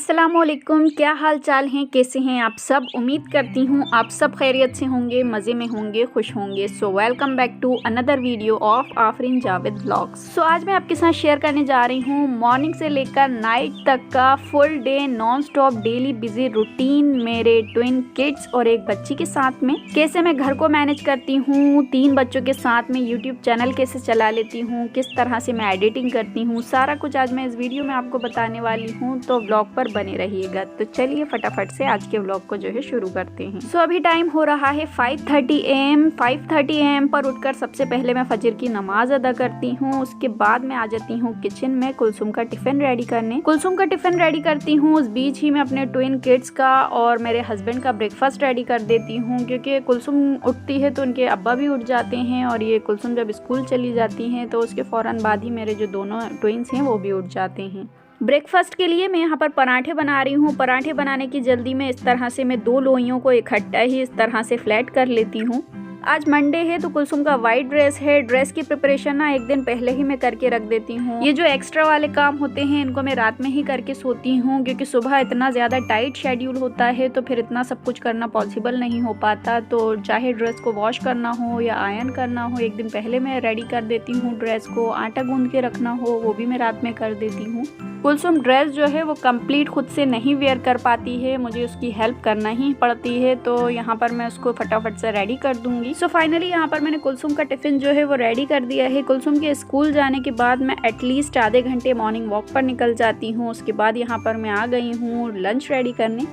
अस्सलामुअलैकुम, क्या हाल चाल हैं, कैसे हैं आप सब। उम्मीद करती हूँ आप सब खैरियत से होंगे, मज़े में होंगे, खुश होंगे। So welcome back to another video of Aafreen Javed vlogs. So आज मैं आपके साथ शेयर करने जा रही हूँ मॉर्निंग से लेकर नाइट तक का full day non stop daily busy routine मेरे ट्विन किड्स और एक बच्ची के साथ में। कैसे मैं घर को मैनेज करती हूँ, 3 बच्चों के साथ में यूट्यूब चैनल कैसे चला लेती हूँ, किस तरह से मैं एडिटिंग करती हूँ, सारा कुछ आज मैं इस वीडियो में आपको बताने वाली हूँ। तो व्लॉग पर बने रहिएगा। तो चलिए फटाफट से आज के व्लॉग को जो है शुरू करते हैं। सो अभी टाइम हो रहा है 5:30 AM। 5:30 AM पर उठकर सबसे पहले मैं फजर की नमाज अदा करती हूँ। उसके बाद मैं आ जाती हूँ किचन में कुलसुम का टिफिन रेडी करने। कुलसुम का टिफिन रेडी करती हूँ, उस बीच ही मैं अपने ट्विन किड्स का और मेरे हस्बैंड का ब्रेकफास्ट रेडी कर देती हूँ, क्योंकि कुलसुम उठती है तो उनके अब्बा भी उठ जाते हैं और ये कुलसुम जब स्कूल चली जाती हैं तो उसके फ़ौरन बाद ही मेरे जो दोनों ट्विन्स हैं वो भी उठ जाते हैं। ब्रेकफास्ट के लिए मैं यहाँ पर पराठे बना रही हूँ। पराठे बनाने की जल्दी में इस तरह से मैं 2 लोइयों को इकट्ठा ही इस तरह से फ्लैट कर लेती हूँ। आज मंडे है तो कुलसुम का वाइट ड्रेस है। ड्रेस की प्रिपरेशन ना एक दिन पहले ही मैं करके रख देती हूँ। ये जो एक्स्ट्रा वाले काम होते हैं इनको मैं रात में ही करके सोती हूँ, क्योंकि सुबह इतना ज़्यादा टाइट शेड्यूल होता है तो फिर इतना सब कुछ करना पॉसिबल नहीं हो पाता। तो चाहे ड्रेस को वॉश करना हो या आयरन करना हो, एक दिन पहले मैं रेडी कर देती हूँ। ड्रेस को आटा गूंद के रखना हो वो भी मैं रात में कर देती हूँ। कुलसुम ड्रेस जो है वो कंप्लीट खुद से नहीं वेयर कर पाती है, मुझे उसकी हेल्प करना ही पड़ती है। तो यहाँ पर मैं उसको फटाफट से रेडी कर दूंगी। सो फाइनली यहाँ पर मैंने कुलसुम का टिफ़िन जो है वो रेडी कर दिया है। कुलसुम के स्कूल जाने के बाद मैं एटलीस्ट आधे घंटे मॉर्निंग वॉक पर निकल जाती हूँ। उसके बाद यहाँ पर मैं आ गई हूँ लंच रेडी करने।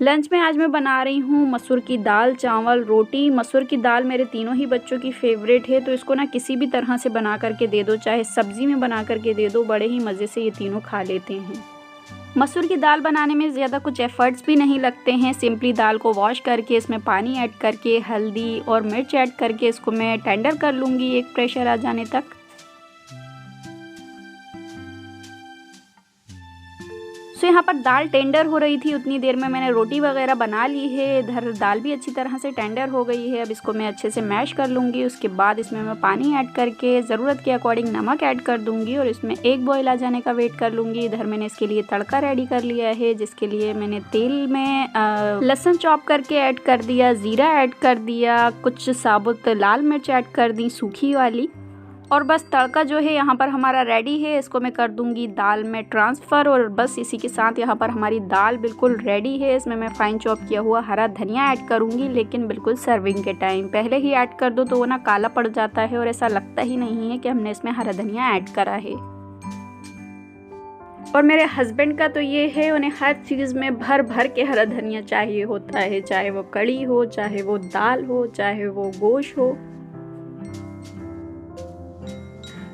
लंच में आज मैं बना रही हूँ मसूर की दाल, चावल, रोटी। मसूर की दाल मेरे तीनों ही बच्चों की फेवरेट है, तो इसको ना किसी भी तरह से बना करके दे दो, चाहे सब्जी में बना करके दे दो, बड़े ही मज़े से ये तीनों खा लेते हैं। मसूर की दाल बनाने में ज़्यादा कुछ एफर्ट्स भी नहीं लगते हैं। सिंपली दाल को वॉश करके इसमें पानी ऐड करके हल्दी और मिर्च ऐड करके इसको मैं टेंडर कर लूँगी एक प्रेशर आ जाने तक। सो यहाँ पर दाल टेंडर हो रही थी, उतनी देर में मैंने रोटी वगैरह बना ली है। इधर दाल भी अच्छी तरह से टेंडर हो गई है। अब इसको मैं अच्छे से मैश कर लूँगी। उसके बाद इसमें मैं पानी ऐड करके ज़रूरत के अकॉर्डिंग नमक ऐड कर दूँगी और इसमें एक बॉयल आ जाने का वेट कर लूँगी। इधर मैंने इसके लिए तड़का रेडी कर लिया है, जिसके लिए मैंने तेल में लहसुन चॉप करके ऐड कर दिया, ज़ीरा ऐड कर दिया, कुछ साबुत लाल मिर्च ऐड कर दी सूखी वाली, और बस तड़का जो है यहाँ पर हमारा रेडी है। इसको मैं कर दूंगी दाल में ट्रांसफ़र और बस इसी के साथ यहाँ पर हमारी दाल बिल्कुल रेडी है। इसमें मैं फाइन चॉप किया हुआ हरा धनिया ऐड करूँगी, लेकिन बिल्कुल सर्विंग के टाइम। पहले ही ऐड कर दो तो वो ना काला पड़ जाता है और ऐसा लगता ही नहीं है कि हमने इसमें हरा धनिया ऐड करा है। और मेरे हस्बैंड का तो ये है, उन्हें हर चीज़ में भर भर के हरा धनिया चाहिए होता है, चाहे वो कड़ी हो, चाहे वो दाल हो, चाहे वो गोश्त हो।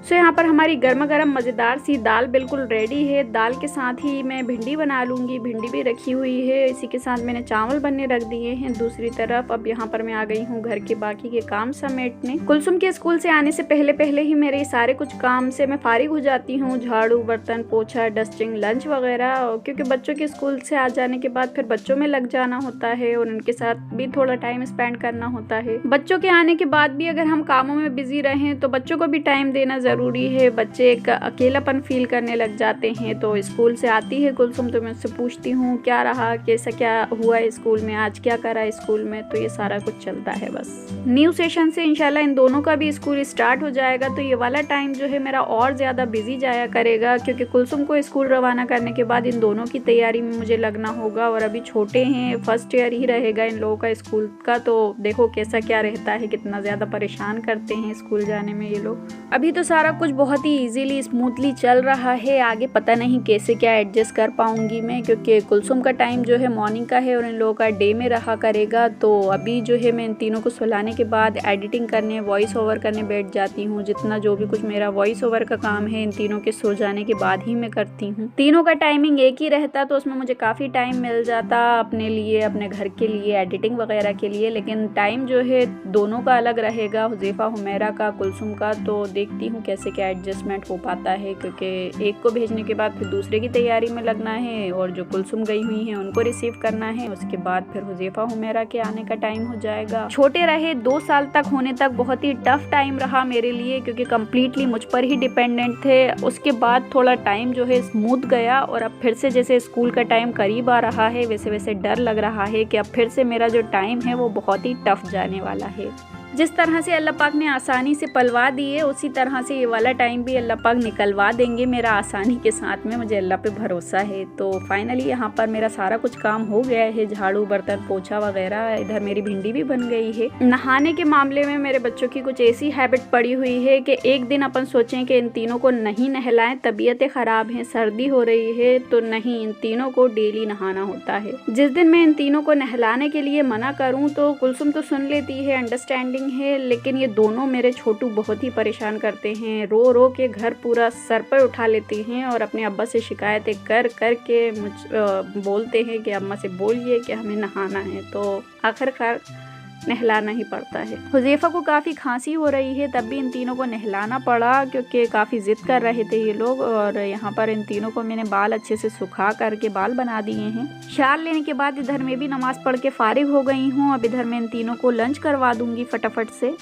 सो यहाँ पर हमारी गर्मा गर्म मज़ेदार सी दाल बिल्कुल रेडी है। दाल के साथ ही मैं भिंडी बना लूँगी, भिंडी भी रखी हुई है। इसी के साथ मैंने चावल बनने रख दिए हैं दूसरी तरफ। अब यहाँ पर मैं आ गई हूँ घर के बाकी के काम समेटने। कुलसुम के स्कूल से आने से पहले पहले ही मेरे सारे कुछ काम से मैं फारिग हो जाती हूँ, झाड़ू, बर्तन, पोछा, डस्टिंग, लंच वगैरह, क्योंकि बच्चों के स्कूल से आ जाने के बाद फिर बच्चों में लग जाना होता है और उनके साथ भी थोड़ा टाइम स्पेंड करना होता है। बच्चों के आने के बाद भी अगर हम कामों में बिजी रहें तो बच्चों को भी टाइम देना ज़रूरी है। बच्चे एक अकेलापन फील करने लग जाते हैं। तो स्कूल से आती है कुलसुम तो मैं उससे पूछती हूँ क्या रहा, कैसा क्या हुआ स्कूल में, आज क्या करा स्कूल में। तो ये सारा कुछ चलता है। बस न्यू सेशन से इंशाल्लाह इन दोनों का भी स्कूल स्टार्ट हो जाएगा, तो ये वाला टाइम जो है मेरा और ज़्यादा बिजी जाया करेगा, क्योंकि कुलसुम को स्कूल रवाना करने के बाद इन दोनों की तैयारी में मुझे लगना होगा। और अभी छोटे हैं, फर्स्ट ईयर ही रहेगा इन लोगों का स्कूल का, तो देखो कैसा क्या रहता है, कितना ज़्यादा परेशान करते हैं स्कूल जाने में ये लोग। अभी तो सारा कुछ बहुत ही इजीली स्मूथली चल रहा है। आगे पता नहीं कैसे क्या एडजस्ट कर पाऊंगी मैं, क्योंकि कुलसुम का टाइम जो है मॉर्निंग का है और इन लोगों का डे में रहा करेगा। तो अभी जो है मैं इन तीनों को सुलाने के बाद एडिटिंग करने, वॉइस ओवर करने बैठ जाती हूँ। जितना जो भी कुछ मेरा वॉइस ओवर का काम है इन तीनों के सो जाने के बाद ही मैं करती हूँ। तीनों का टाइमिंग एक ही रहता तो उसमें मुझे काफ़ी टाइम मिल जाता अपने लिए, अपने घर के लिए, एडिटिंग वगैरह के लिए। लेकिन टाइम जो है दोनों का अलग रहेगा, हुज़ैफा हुमैरा का, कुलसुम का। तो देखती हूँ कैसे क्या एडजस्टमेंट हो पाता है, क्योंकि एक को भेजने के बाद फिर दूसरे की तैयारी में लगना है और जो कुलसुम गई हुई हैं उनको रिसीव करना है। उसके बाद फिर हुज़ैफा हुमैरा के आने का टाइम हो जाएगा। छोटे रहे 2 साल तक होने तक बहुत ही टफ टाइम रहा मेरे लिए, क्योंकि कम्प्लीटली मुझ पर ही डिपेंडेंट थे। उसके बाद थोड़ा टाइम जो है स्मूथ गया और अब फिर से जैसे स्कूल का टाइम करीब आ रहा है वैसे वैसे डर लग रहा है कि अब फिर से मेरा जो टाइम है वो बहुत ही टफ जाने वाला है। जिस तरह से अल्लाह पाक ने आसानी से पलवा दी है उसी तरह से ये वाला टाइम भी अल्लाह पाक निकलवा देंगे मेरा आसानी के साथ में, मुझे अल्लाह पे भरोसा है। तो फाइनली यहाँ पर मेरा सारा कुछ काम हो गया है, झाड़ू बर्तन पोछा वगैरह। इधर मेरी भिंडी भी बन गई है। नहाने के मामले में मेरे बच्चों की कुछ ऐसी हैबिट पड़ी हुई है कि एक दिन अपन सोचें कि इन तीनों को नहीं नहलाएं, तबीयतें ख़राब हैं, सर्दी हो रही है, तो नहीं, इन तीनों को डेली नहाना होता है। जिस दिन मैं इन तीनों को नहलाने के लिए मना करूँ तो कुलसुम तो सुन लेती है, अंडरस्टैंडिंग है, लेकिन ये दोनों मेरे छोटू बहुत ही परेशान करते हैं। रो रो के घर पूरा सर पर उठा लेते हैं और अपने अब्बा से शिकायतें कर कर के बोलते हैं कि अम्मा से बोलिए कि हमें नहाना है। तो आखिरकार नहलाना ही पड़ता है। हुज़ैफा को काफ़ी खांसी हो रही है, तब भी इन तीनों को नहलाना पड़ा क्योंकि काफ़ी ज़िद कर रहे थे ये लोग। और यहाँ पर इन तीनों को मैंने बाल अच्छे से सुखा करके बाल बना दिए हैं। शाल लेने के बाद इधर मैं भी नमाज़ पढ़ के फ़ारिग हो गई हूँ। अब इधर मैं इन तीनों को लंच करवा दूँगी फटाफट से।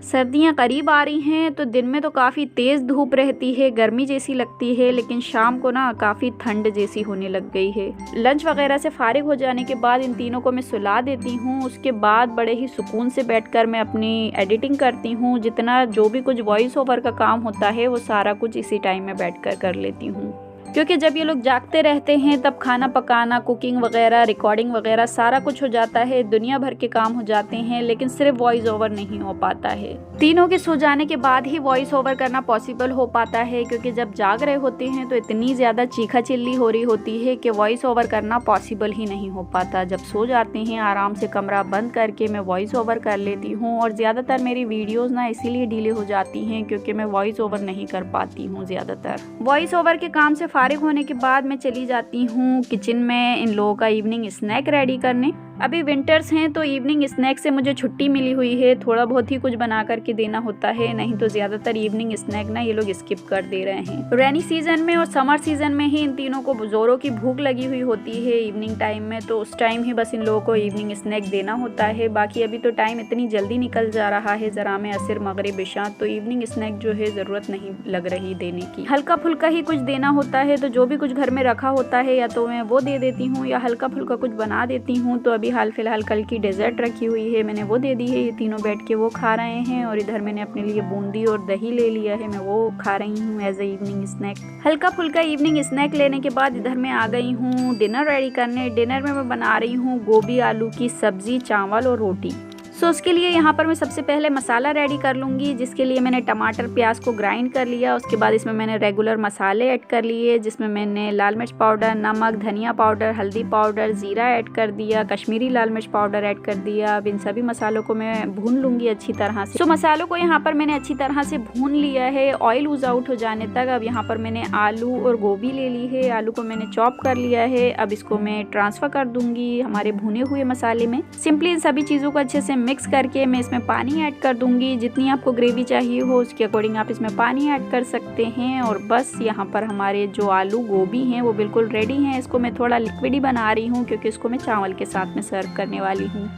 सर्दियाँ करीब आ रही हैं तो दिन में तो काफ़ी तेज़ धूप रहती है, गर्मी जैसी लगती है, लेकिन शाम को ना काफ़ी ठंड जैसी होने लग गई है। लंच वगैरह से फारिग हो जाने के बाद इन तीनों को मैं सुला देती हूँ। उसके बाद बड़े ही सुकून से बैठकर मैं अपनी एडिटिंग करती हूँ। जितना जो भी कुछ वॉइस ओवर का काम होता है वो सारा कुछ इसी टाइम में बैठकर कर लेती हूँ, क्योंकि जब ये लोग जागते रहते हैं तब खाना पकाना, कुकिंग वगैरह, रिकॉर्डिंग वगैरह सारा कुछ हो जाता है, दुनिया भर के काम हो जाते हैं, लेकिन सिर्फ वॉइस ओवर नहीं हो पाता है। तीनों के सो जाने के बाद ही वॉइस ओवर करना पॉसिबल हो पाता है, क्योंकि जब जाग रहे होते हैं तो इतनी ज़्यादा चीखा चिल्ली हो रही होती है कि वॉइस ओवर करना पॉसिबल ही नहीं हो पाता। जब सो जाते हैं आराम से कमरा बंद करके मैं वॉइस ओवर कर लेती हूँ। और ज़्यादातर मेरी वीडियोज़ ना इसीलिए डिले हो जाती हैं क्योंकि मैं वॉइस ओवर नहीं कर पाती हूँ ज़्यादातर। वॉइस ओवर के काम से फारिग होने के बाद मैं चली जाती हूँ किचन में इन लोगों का इवनिंग स्नैक रेडी करने। अभी विंटर्स हैं तो इवनिंग स्नैक से मुझे छुट्टी मिली हुई है, थोड़ा बहुत ही कुछ बना करके देना होता है, नहीं तो ज़्यादातर इवनिंग स्नैक ना ये लोग स्किप कर दे रहे हैं। रेनी सीजन में और समर सीजन में ही इन तीनों को जोरों की भूख लगी हुई होती है इवनिंग टाइम में, तो उस टाइम ही बस इन लोगों को इवनिंग स्नैक देना होता है। बाकी अभी तो टाइम इतनी जल्दी निकल जा रहा है, ज़रा में असर मगरिब इशा, तो इवनिंग स्नैक जो है ज़रूरत नहीं लग रही देने की। हल्का फुल्का ही कुछ देना होता है, तो जो भी कुछ घर में रखा होता है या तो मैं वो दे देती हूँ या हल्का फुल्का कुछ बना देती हूँ। तो अभी हाल फिलहाल कल की डेजर्ट रखी हुई है, मैंने वो दे दी है, ये तीनों बैठ के वो खा रहे हैं। और इधर मैंने अपने लिए बूंदी और दही ले लिया है, मैं वो खा रही हूँ एज ए इवनिंग स्नैक। हल्का फुल्का इवनिंग स्नैक लेने के बाद इधर मैं आ गई हूँ डिनर रेडी करने। डिनर में मैं बना रही हूँ गोभी आलू की सब्जी, चावल और रोटी। सो उसके लिए यहाँ पर मैं सबसे पहले मसाला रेडी कर लूँगी, जिसके लिए मैंने टमाटर प्याज को ग्राइंड कर लिया। उसके बाद इसमें मैंने रेगुलर मसाले ऐड कर लिए, जिसमें मैंने लाल मिर्च पाउडर, नमक, धनिया पाउडर, हल्दी पाउडर, ज़ीरा ऐड कर दिया, कश्मीरी लाल मिर्च पाउडर ऐड कर दिया। अब इन सभी मसालों को मैं भून लूँगी अच्छी तरह से। सो मसालों को यहाँ पर मैंने अच्छी तरह से भून लिया है ऑयल यूज़ आउट हो जाने तक। अब यहाँ पर मैंने आलू और गोभी ले ली है, आलू को मैंने चॉप कर लिया है। अब इसको मैं ट्रांसफ़र कर दूँगी हमारे भुने हुए मसाले में। सिंपली इन सभी चीज़ों को अच्छे से मिक्स करके मैं इसमें पानी ऐड कर दूंगी। जितनी आपको ग्रेवी चाहिए हो उसके अकॉर्डिंग आप इसमें पानी ऐड कर सकते हैं। और बस यहाँ पर हमारे जो आलू गोभी हैं वो बिल्कुल रेडी हैं। इसको मैं थोड़ा लिक्विड ही बना रही हूँ क्योंकि इसको मैं चावल के साथ में सर्व करने वाली हूँ।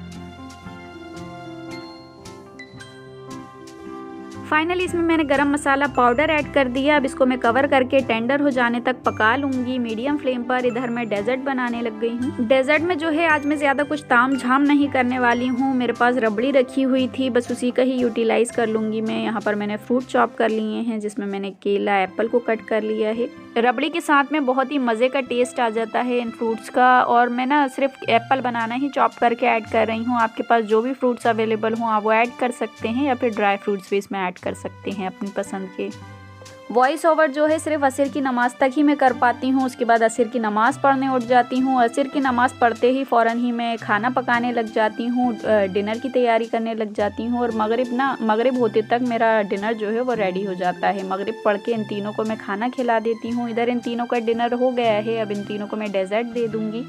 फाइनली इसमें मैंने गरम मसाला पाउडर ऐड कर दिया। अब इसको मैं कवर करके टेंडर हो जाने तक पका लूँगी मीडियम फ्लेम पर। इधर मैं डेजर्ट बनाने लग गई हूँ। डेजर्ट में जो है आज मैं ज़्यादा कुछ ताम झाम नहीं करने वाली हूँ। मेरे पास रबड़ी रखी हुई थी, बस उसी का ही यूटिलाइज़ कर लूँगी मैं। यहाँ पर मैंने फ्रूट चॉप कर लिए हैं, जिसमें मैंने केला एप्पल को कट कर लिया है। रबड़ी के साथ में बहुत ही मज़े का टेस्ट आ जाता है इन फ्रूट्स का। और मैं ना सिर्फ एप्पल बनाना ही चॉप करके ऐड कर रही हूँ। आपके पास जो भी फ्रूट्स अवेलेबल हों आप वो ऐड कर सकते हैं, या फिर ड्राई फ्रूट्स भी इसमें ऐड कर सकते हैं अपनी पसंद के। वॉइस ओवर जो है सिर्फ असर की नमाज़ तक ही मैं कर पाती हूँ। उसके बाद असर की नमाज़ पढ़ने उठ जाती हूँ। असर की नमाज़ पढ़ते ही फ़ौरन ही मैं खाना पकाने लग जाती हूँ, डिनर की तैयारी करने लग जाती हूँ। और मगरिब होते तक मेरा डिनर जो है वो रेडी हो जाता है। मगरिब पढ़ के इन तीनों को मैं खाना खिला देती हूँ। इधर इन तीनों का डिनर हो गया है, अब इन तीनों को मैं डेज़र्ट दे दूँगी।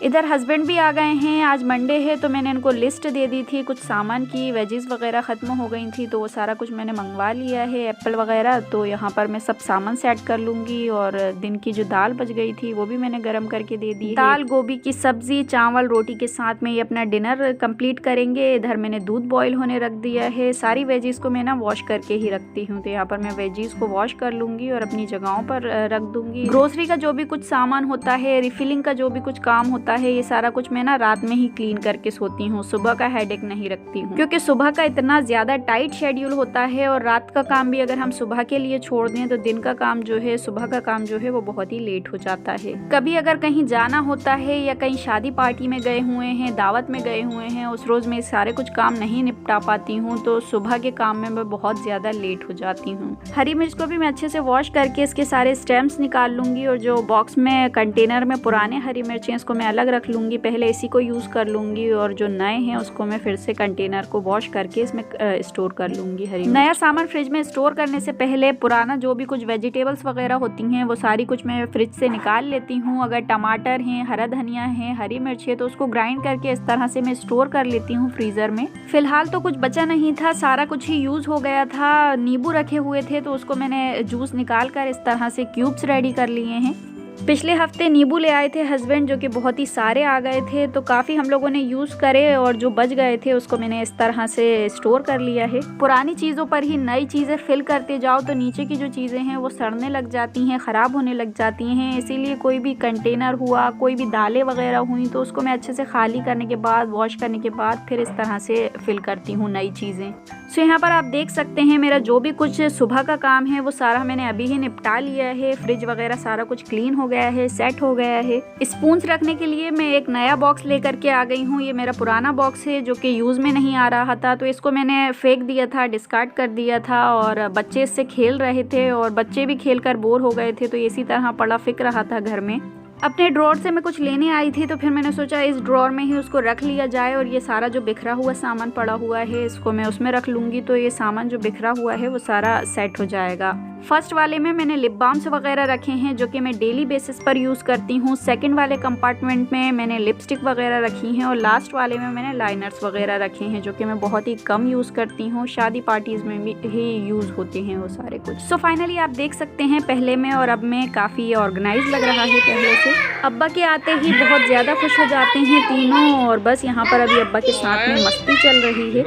इधर हस्बैंड भी आ गए हैं। आज मंडे है तो मैंने इनको लिस्ट दे दी थी कुछ सामान की, वेजीज़ वगैरह ख़त्म हो गई थी तो वो सारा कुछ मैंने मंगवा लिया है, एप्पल वगैरह। तो यहाँ पर मैं सब सामान सेट कर लूँगी। और दिन की जो दाल बच गई थी वो भी मैंने गर्म करके दे दी। दाल, गोभी की सब्ज़ी, चावल, रोटी के साथ में ये अपना डिनर कंप्लीट करेंगे। इधर मैंने दूध बॉयल होने रख दिया है। सारी वेजीज़ को मैं ना वॉश करके ही रखती हूँ, तो यहाँ पर मैं वेजीज़ को वॉश कर लूँगी और अपनी जगहों पर रख दूँगी। ग्रोसरी का जो भी कुछ सामान होता है, रिफिलिंग का जो भी कुछ काम होता है, ये सारा कुछ मैं ना रात में ही क्लीन करके सोती हूँ। सुबह का हेडेक नहीं रखती हूँ, क्योंकि सुबह का इतना ज्यादा टाइट शेड्यूल होता है। और रात का काम भी अगर हम सुबह के लिए छोड़ दें तो दिन का काम जो है, सुबह का काम जो है वो बहुत ही लेट हो जाता है। कभी अगर कहीं जाना होता है या कहीं शादी पार्टी में गए हुए हैं, दावत में गए हुए हैं, उस रोज में सारे कुछ काम नहीं निपटा पाती हूँ, तो सुबह के काम में मैं बहुत ज्यादा लेट हो जाती हूँ। हरी मिर्च को भी मैं अच्छे से वॉश करके इसके सारे स्टेम्स निकाल लूंगी। और जो बॉक्स में कंटेनर में पुराने हरी मिर्च हैं इसको मैं अलग रख लूँगी, पहले इसी को यूज़ कर लूँगी। और जो नए हैं उसको मैं फिर से कंटेनर को वॉश करके इसमें स्टोर कर लूँगी। नया सामान फ्रिज में स्टोर करने से पहले पुराना जो भी कुछ वेजिटेबल्स वगैरह होती हैं वो सारी कुछ मैं फ्रिज से निकाल लेती हूँ। अगर टमाटर हैं, हरा धनिया है, हरी मिर्च है, तो उसको ग्राइंड करके इस तरह से मैं स्टोर कर लेती हूँ फ्रीज़र में। फिलहाल तो कुछ बचा नहीं था, सारा कुछ ही यूज़ हो गया था। नींबू रखे हुए थे तो उसको मैंने जूस निकाल कर इस तरह से क्यूब्स रेडी कर लिए हैं। पिछले हफ्ते नींबू ले आए थे हस्बैंड, जो कि बहुत ही सारे आ गए थे, तो काफ़ी हम लोगों ने यूज़ करे। और जो बच गए थे उसको मैंने इस तरह से स्टोर कर लिया है। पुरानी चीज़ों पर ही नई चीज़ें फिल करते जाओ तो नीचे की जो चीज़ें हैं वो सड़ने लग जाती हैं, ख़राब होने लग जाती हैं। इसीलिए कोई भी कंटेनर हुआ, कोई भी दालें वगैरह हुई, तो उसको मैं अच्छे से खाली करने के बाद, वॉश करने के बाद फिर इस तरह से फिल करती हूँ नई चीज़ें। सो यहाँ पर आप देख सकते हैं मेरा जो भी कुछ सुबह का काम है वो सारा मैंने अभी ही निपटा लिया है। फ्रिज वगैरह सारा कुछ क्लीन हो गया है, सेट हो गया है। स्पून्स रखने के लिए मैं एक नया बॉक्स लेकर के आ गई हूँ। ये मेरा पुराना बॉक्स है जो कि यूज़ में नहीं आ रहा था, तो इसको मैंने फेंक दिया था, डिस्कार्ड कर दिया था। और बच्चे इससे खेल रहे थे और बच्चे भी खेल कर बोर हो गए थे, तो इसी तरह पड़ा फिक रहा था घर में। अपने ड्रॉर से मैं कुछ लेने आई थी, तो फिर मैंने सोचा इस ड्रॉर में ही उसको रख लिया जाए। और ये सारा जो बिखरा हुआ सामान पड़ा हुआ है इसको मैं उसमें रख लूँगी, तो ये सामान जो बिखरा हुआ है वो सारा सेट हो जाएगा। फर्स्ट वाले में मैंने लिप बाम्स वगैरह रखे हैं जो कि मैं डेली बेसिस पर यूज़ करती हूँ। सेकंड वाले कंपार्टमेंट में मैंने लिपस्टिक वगैरह रखी हैं। और लास्ट वाले में मैंने लाइनर्स वगैरह रखे हैं जो कि मैं बहुत ही कम यूज़ करती हूँ। शादी पार्टीज़ में भी ही यूज़ होते हैं वो सारे कुछ। सो फाइनली आप देख सकते हैं पहले में और अब में काफ़ी ऑर्गेनाइज लग रहा है पहले से। अब्बा के आते ही बहुत ज़्यादा खुश हो जाते हैं तीनों। और बस यहाँ पर अभी अब्बा के साथ में मस्ती चल रही है।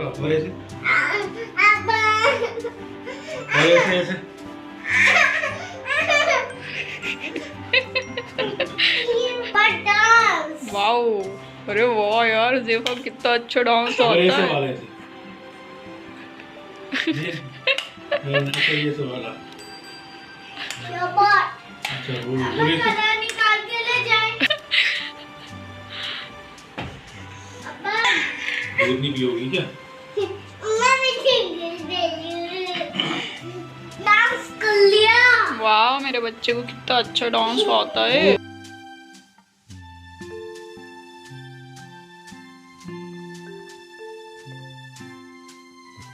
वाओ, अरे वाह यार, ज़ेफ़ा कितना अच्छा डांस आता है। नहीं पियोगी क्या? वाह, मेरे बच्चे को कितना अच्छा डांस आता है।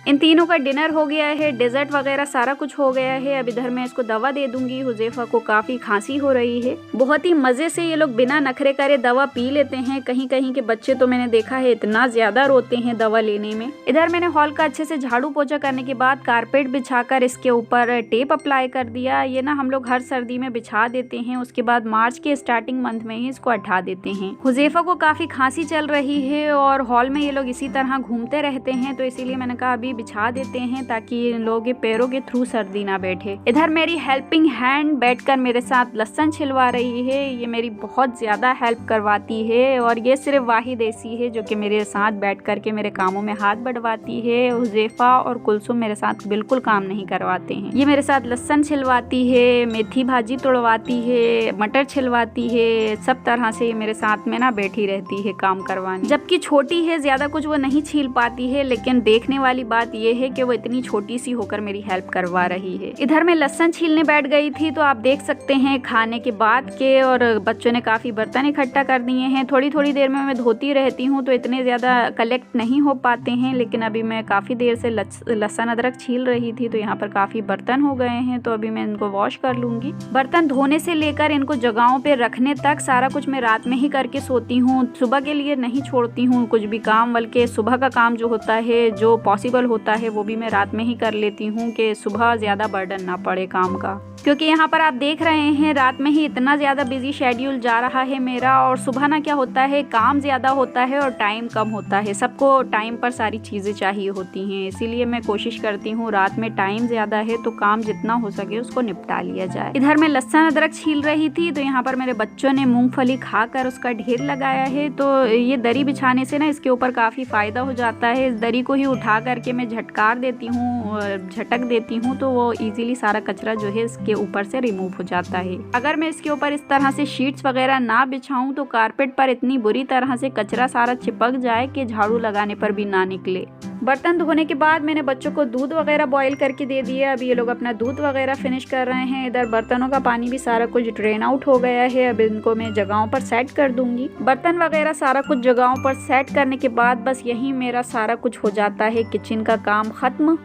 इन तीनों का डिनर हो गया है, डेजर्ट वगैरह सारा कुछ हो गया है। अब इधर मैं इसको दवा दे दूंगी। हुज़ैफा को काफ़ी खांसी हो रही है। बहुत ही मज़े से ये लोग बिना नखरे करे दवा पी लेते हैं। कहीं कहीं के बच्चे तो मैंने देखा है इतना ज़्यादा रोते हैं दवा लेने में। इधर मैंने हॉल का अच्छे से झाड़ू पोछा करने के बाद कारपेट बिछाकर इसके ऊपर टेप अप्लाई कर दिया। ये ना हम लोग हर सर्दी में बिछा देते हैं, उसके बाद मार्च के स्टार्टिंग मंथ में ही इसको हटा देते हैं। हुज़ैफा को काफ़ी खांसी चल रही है और हॉल में ये लोग इसी तरह घूमते रहते हैं, तो इसीलिए मैंने कहा अभी बिछा देते हैं ताकि इन लोगों के पैरों के थ्रू सर्दी ना बैठे। इधर मेरी हेल्पिंग हैंड बैठकर मेरे साथ लहसुन छिलवा रही है। ये मेरी बहुत ज्यादा हेल्प करवाती है। और ये सिर्फ वाहिद ऐसी है जो कि मेरे साथ बैठ करके मेरे कामों में हाथ बढ़वाती है। हुज़ैफा और कुलसुम मेरे साथ बिल्कुल काम नहीं करवाते हैं। ये मेरे साथ लहसुन छिलवाती है, मेथी भाजी तोड़वाती है, मटर छिलवाती है, सब तरह से ये मेरे साथ में ना बैठी रहती है काम करवाने। जबकि छोटी है, ज्यादा कुछ वो नहीं छील पाती है, लेकिन देखने वाली बात बात यह है कि वो इतनी छोटी सी होकर मेरी हेल्प करवा रही है। इधर मैं लहसुन छीलने बैठ गई थी तो आप देख सकते हैं खाने के बाद के और बच्चों ने काफ़ी बर्तन इकट्ठा कर दिए हैं। थोड़ी थोड़ी देर में मैं धोती रहती हूँ तो इतने ज़्यादा कलेक्ट नहीं हो पाते हैं, लेकिन अभी मैं काफ़ी देर से लहसुन अदरक छील रही थी तो यहाँ पर काफ़ी बर्तन हो गए हैं, तो अभी मैं इनको वॉश कर लूँगी। बर्तन धोने से लेकर इनको जगहों पे रखने तक सारा कुछ मैं रात में ही करके सोती हूँ। सुबह के लिए नहीं छोड़ती हूँ कुछ भी काम, बल्कि सुबह का काम जो होता है, जो पॉसिबल होता है, वो भी मैं रात में ही कर लेती हूँ कि सुबह ज़्यादा बर्डन ना पड़े काम का। क्योंकि यहाँ पर आप देख रहे हैं रात में ही इतना ज़्यादा बिजी शेड्यूल जा रहा है मेरा, और सुबह ना क्या होता है, काम ज़्यादा होता है और टाइम कम होता है। सबको टाइम पर सारी चीज़ें चाहिए होती हैं, इसीलिए मैं कोशिश करती हूँ रात में टाइम ज़्यादा है तो काम जितना हो सके उसको निपटा लिया जाए। इधर मैं लहसुन अदरक छील रही थी तो यहाँ पर मेरे बच्चों ने मूंगफली खाकर उसका ढेर लगाया है। तो ये दरी बिछाने से ना इसके ऊपर काफ़ी फ़ायदा हो जाता है। इस दरी को ही उठा करके मैं झटकार देती हूँ, झटक देती हूँ, तो वो ईजिली सारा कचरा जो है इसके ऊपर से रिमूव हो जाता है। अगर मैं इसके ऊपर इस तरह से शीट्स वगैरह ना बिछाऊं तो कारपेट पर इतनी बुरी तरह से कचरा सारा चिपक जाए कि झाड़ू लगाने पर भी ना निकले। बर्तन धोने के बाद मैंने बच्चों को दूध वगैरह बॉईल करके दे दिया। अभी ये लोग अपना दूध वगैरह फिनिश कर रहे हैं। इधर बर्तनों का पानी भी सारा कुछ ड्रेन आउट हो गया है। अब इनको मैं जगहों पर सेट कर दूंगी। बर्तन वगैरह सारा कुछ जगहों पर सेट करने के बाद बस यही मेरा सारा कुछ हो जाता है, किचन का काम खत्म।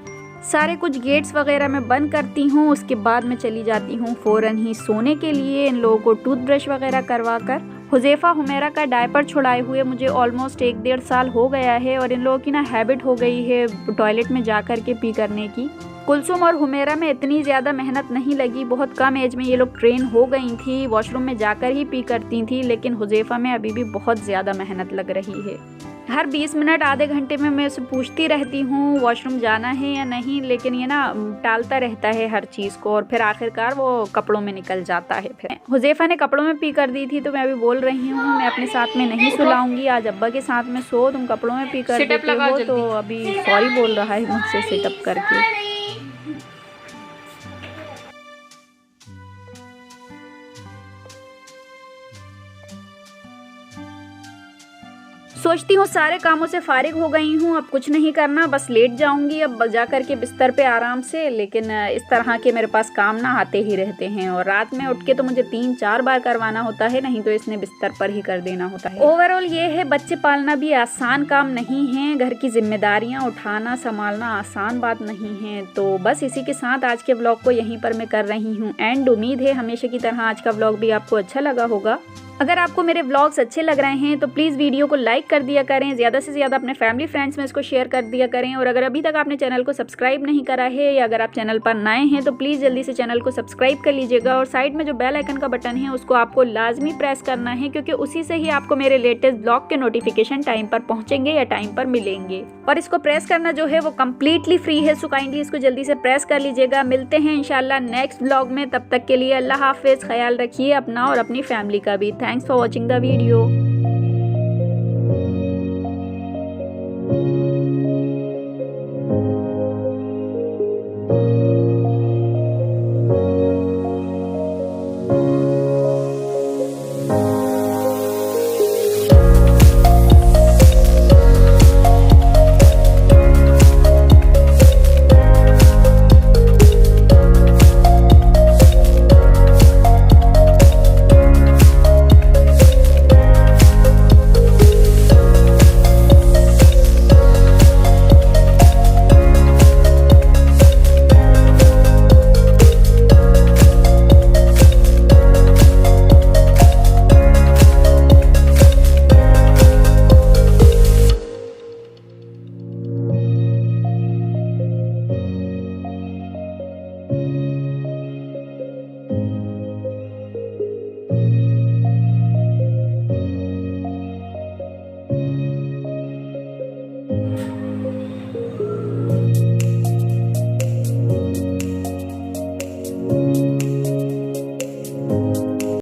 सारे कुछ गेट्स वगैरह मैं बंद करती हूँ। उसके बाद मैं चली जाती हूँ फ़ौरन ही सोने के लिए, इन लोगों को टूथब्रश वगैरह करवा कर। हुज़ैफ़ा हुमैरा का डायपर छुड़ाए हुए मुझे ऑलमोस्ट 1-1.5 साल हो गया है, और इन लोगों की ना हैबिट हो गई है टॉयलेट में जा कर के पी करने की। कुलसुम और हुमैरा में इतनी ज़्यादा मेहनत नहीं लगी, बहुत कम एज में ये लोग ट्रेन हो गई थी, वॉशरूम में जाकर ही पी करती थी, लेकिन हुज़ैफ़ा में अभी भी बहुत ज़्यादा मेहनत लग रही है। हर 20 मिनट आधे घंटे में मैं उसे पूछती रहती हूँ वॉशरूम जाना है या नहीं, लेकिन ये ना टालता रहता है हर चीज़ को, और फिर आखिरकार वो कपड़ों में निकल जाता है। फिर हुज़ैफ़ा ने कपड़ों में पी कर दी थी तो मैं अभी बोल रही हूँ मैं अपने साथ में नहीं सुलाऊंगी, आज अब्बा के साथ में सो, तुम कपड़ों में पी कर देते हो। तो अभी सॉरी बोल रहा है मुझसे सिटअप करके। सोचती हूँ सारे कामों से फारिग हो गई हूँ, अब कुछ नहीं करना, बस लेट जाऊंगी अब जा करके बिस्तर पे आराम से। लेकिन इस तरह के मेरे पास काम ना आते ही रहते हैं, और रात में उठ के तो मुझे 3-4 बार करवाना होता है, नहीं तो इसने बिस्तर पर ही कर देना होता है। ओवरऑल ये है, बच्चे पालना भी आसान काम नहीं है, घर की जिम्मेदारियाँ उठाना संभालना आसान बात नहीं है। तो बस इसी के साथ आज के व्लॉग को यहीं पर मैं कर रही हूँ एंड। उम्मीद है हमेशा की तरह आज का व्लॉग भी आपको अच्छा लगा होगा। अगर आपको मेरे व्लॉग्स अच्छे लग रहे हैं तो प्लीज़ वीडियो को लाइक कर दिया करें, ज़्यादा से ज़्यादा अपने फैमिली फ्रेंड्स में इसको शेयर कर दिया करें। और अगर अभी तक आपने चैनल को सब्सक्राइब नहीं करा है, या अगर आप चैनल पर नए हैं तो प्लीज़ जल्दी से चैनल को सब्सक्राइब कर लीजिएगा, और साइड में जो बेल आइकन का बटन है उसको आपको लाजमी प्रेस करना है, क्योंकि उसी से ही आपको मेरे लेटेस्ट ब्लॉग के नोटिफिकेशन टाइम पर पहुँचेंगे या टाइम पर मिलेंगे। और इसको प्रेस करना जो है वो कम्प्लीटली फ्री है, सो काइंडली इसको जल्दी से प्रेस कर लीजिएगा। मिलते हैं इंशाल्लाह नेक्स्ट ब्लॉग में, तब तक के लिए अल्लाह हाफिज़, ख्याल रखिए अपना और अपनी फैमिली का भी। Thanks for watching the video.